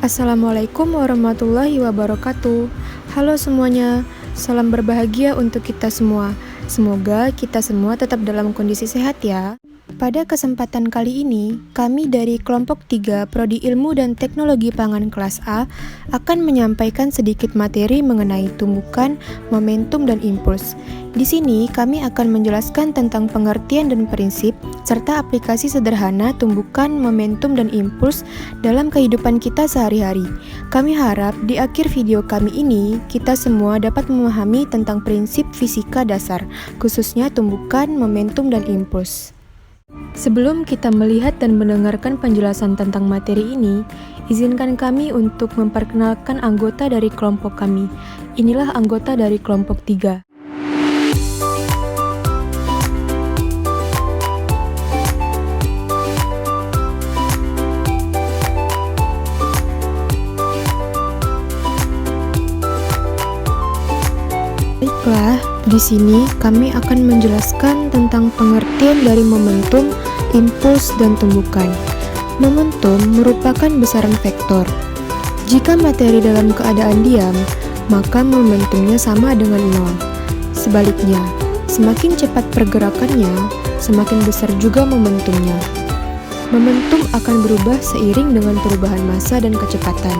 Assalamualaikum warahmatullahi wabarakatuh. Halo semuanya, salam berbahagia untuk kita semua. Semoga kita semua tetap dalam kondisi sehat ya. Pada kesempatan kali ini, kami dari kelompok 3 Prodi Ilmu dan Teknologi Pangan kelas A akan menyampaikan sedikit materi mengenai tumbukan, momentum, dan impuls. Di sini kami akan menjelaskan tentang pengertian dan prinsip serta aplikasi sederhana tumbukan, momentum, dan impuls dalam kehidupan kita sehari-hari. Kami harap di akhir video kami ini kita semua dapat memahami tentang prinsip fisika dasar, khususnya tumbukan, momentum, dan impuls. Sebelum kita melihat dan mendengarkan penjelasan tentang materi ini, izinkan kami untuk memperkenalkan anggota dari kelompok kami. Inilah anggota dari kelompok 3. Baiklah, di sini kami akan menjelaskan tentang pengertian dari momentum, impuls, dan tumbukan. Momentum merupakan besaran vektor. Jika materi dalam keadaan diam, maka momentumnya sama dengan nol. Sebaliknya, semakin cepat pergerakannya, semakin besar juga momentumnya. Momentum akan berubah seiring dengan perubahan massa dan kecepatan.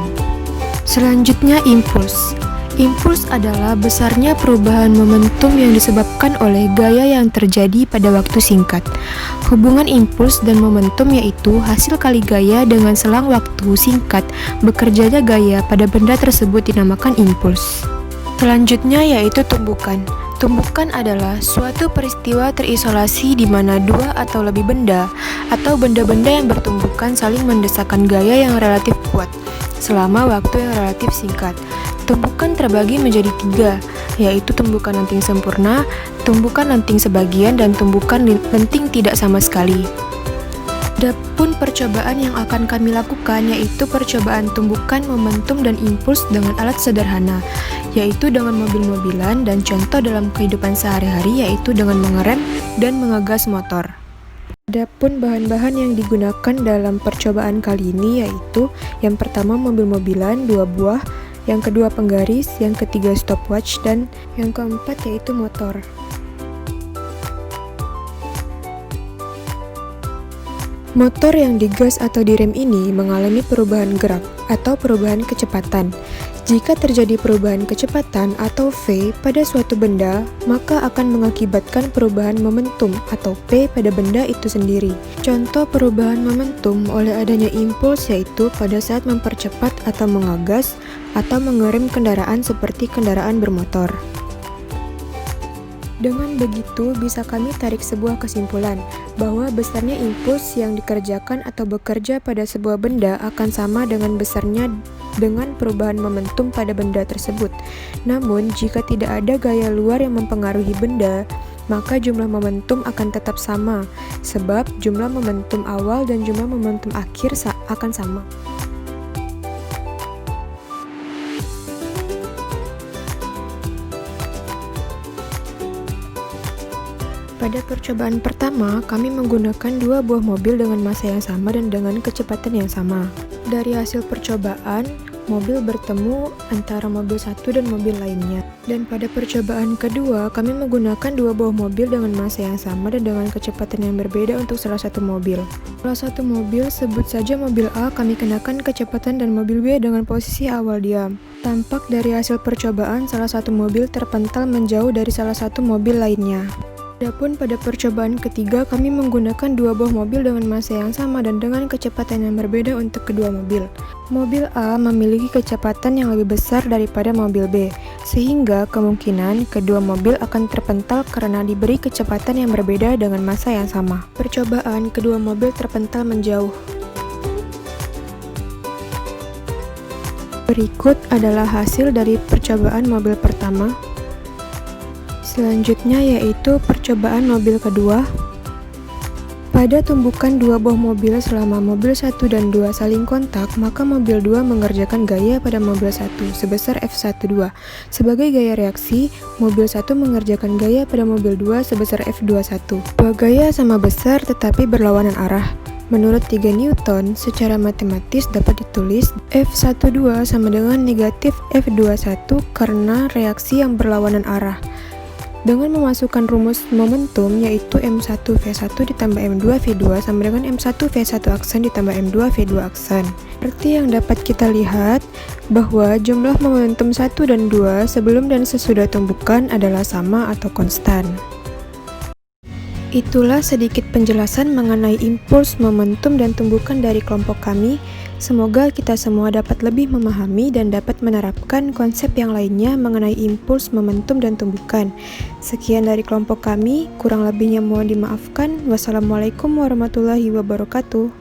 Selanjutnya, impuls. Impuls adalah besarnya perubahan momentum yang disebabkan oleh gaya yang terjadi pada waktu singkat. Hubungan impuls dan momentum yaitu hasil kali gaya dengan selang waktu singkat bekerjanya gaya pada benda tersebut dinamakan impuls. Selanjutnya yaitu tumbukan. Tumbukan adalah suatu peristiwa terisolasi di mana dua atau lebih benda atau benda-benda yang bertumbukan saling mendesakkan gaya yang relatif kuat selama waktu yang relatif singkat. Tumbukan terbagi menjadi 3, yaitu tumbukan lenting sempurna, tumbukan lenting sebagian, dan tumbukan lenting tidak sama sekali. Adapun percobaan yang akan kami lakukan yaitu percobaan tumbukan, momentum, dan impuls dengan alat sederhana, yaitu dengan mobil-mobilan, dan contoh dalam kehidupan sehari-hari yaitu dengan mengerem dan mengegas motor. Adapun bahan-bahan yang digunakan dalam percobaan kali ini yaitu yang pertama mobil-mobilan 2 buah, yang kedua penggaris, yang ketiga stopwatch, dan yang keempat yaitu motor. Motor yang digas atau direm ini mengalami perubahan gerak atau perubahan kecepatan. Jika terjadi perubahan kecepatan atau V pada suatu benda, maka akan mengakibatkan perubahan momentum atau P pada benda itu sendiri. Contoh perubahan momentum oleh adanya impuls yaitu pada saat mempercepat atau mengegas atau mengerem kendaraan seperti kendaraan bermotor. Dengan begitu, bisa kami tarik sebuah kesimpulan bahwa besarnya impuls yang dikerjakan atau bekerja pada sebuah benda akan sama dengan besarnya dengan perubahan momentum pada benda tersebut. Namun, jika tidak ada gaya luar yang mempengaruhi benda, maka jumlah momentum akan tetap sama, sebab jumlah momentum awal dan jumlah momentum akhir akan sama. Pada percobaan pertama, kami menggunakan 2 buah mobil dengan massa yang sama dan dengan kecepatan yang sama. Dari hasil percobaan, mobil bertemu antara mobil satu dan mobil lainnya. Dan pada percobaan kedua, kami menggunakan 2 buah mobil dengan massa yang sama dan dengan kecepatan yang berbeda untuk salah satu mobil. Salah satu mobil, sebut saja mobil A, kami kenakan kecepatan dan mobil B dengan posisi awal diam. Tampak dari hasil percobaan, salah satu mobil terpental menjauh dari salah satu mobil lainnya. Adapun pada percobaan ketiga, kami menggunakan 2 buah mobil dengan massa yang sama dan dengan kecepatan yang berbeda untuk kedua mobil. Mobil A memiliki kecepatan yang lebih besar daripada mobil B, sehingga kemungkinan kedua mobil akan terpental karena diberi kecepatan yang berbeda dengan massa yang sama. Percobaan kedua mobil terpental menjauh. Berikut adalah hasil dari percobaan mobil pertama. Selanjutnya yaitu percobaan mobil kedua. Pada tumbukan 2 buah mobil selama mobil 1 dan 2 saling kontak, maka mobil 2 mengerjakan gaya pada mobil 1 sebesar F12. Sebagai gaya reaksi, mobil 1 mengerjakan gaya pada mobil 2 sebesar F21. Dua gaya sama besar tetapi berlawanan arah. Menurut 3 Newton, secara matematis dapat ditulis F12 sama dengan negatif F21 karena reaksi yang berlawanan arah. Dengan memasukkan rumus momentum yaitu M1V1 ditambah M2V2 sama dengan M1V1 aksen ditambah M2V2 aksen. Seperti yang dapat kita lihat bahwa jumlah momentum 1 dan 2 sebelum dan sesudah tumbukan adalah sama atau konstan. Itulah sedikit penjelasan mengenai impuls, momentum, dan tumbukan dari kelompok kami. Semoga kita semua dapat lebih memahami dan dapat menerapkan konsep yang lainnya mengenai impuls, momentum, dan tumbukan. Sekian dari kelompok kami, kurang lebihnya mohon dimaafkan. Wassalamualaikum warahmatullahi wabarakatuh.